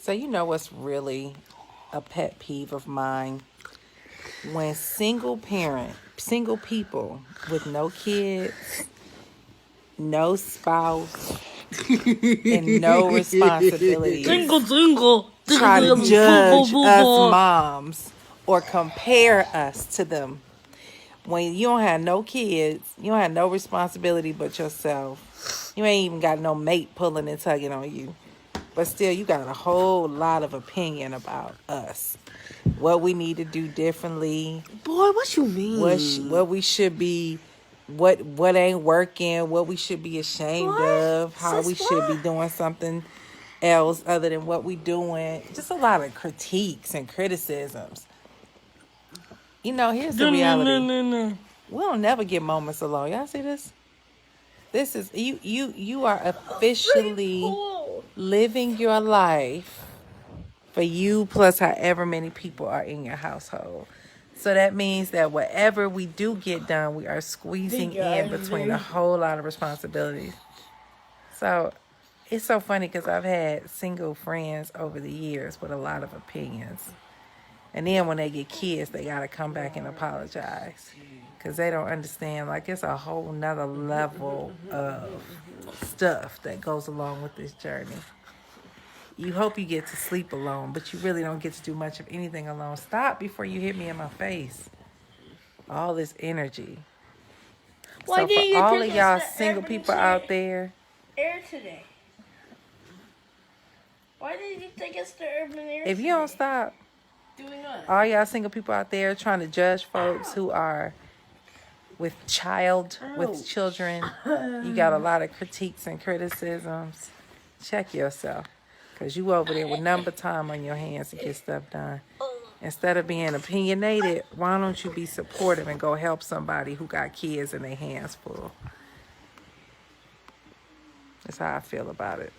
So you know what's really a pet peeve of mine? When single people with no kids, no spouse, and no responsibilities try to judge us moms or compare us to them. When you don't have no kids, you don't have no responsibility but yourself. You ain't even got no mate pulling and tugging on you. But still, you got a whole lot of opinion about us. What we need to do differently. Boy, what you mean? What we should be, what ain't working, what we should be ashamed of, how we should be doing something else other than what we doing. Just a lot of critiques and criticisms. You know, here's the reality. We don't never get moments alone. Y'all see this? This is you are officially living your life for you plus however many people are in your household. So that means that whatever we do get done, we are squeezing in between a whole lot of responsibilities. So it's so funny because I've had single friends over the years with a lot of opinions. And then when they get kids, they got to come back and apologize because they don't understand. Like, it's a whole nother level of stuff that goes along with this journey. You hope you get to sleep alone, but you really don't get to do much of anything alone. Stop before you hit me in my face. All this energy. So for all of y'all single people out there. Air today. Why did you take us to urban air? If you don't stop. Doing what? All y'all single people out there trying to judge folks who are with children. You got a lot of critiques and criticisms. Check yourself. Because you over there with number time on your hands to get stuff done. Instead of being opinionated, why don't you be supportive and go help somebody who got kids and their hands full? That's how I feel about it.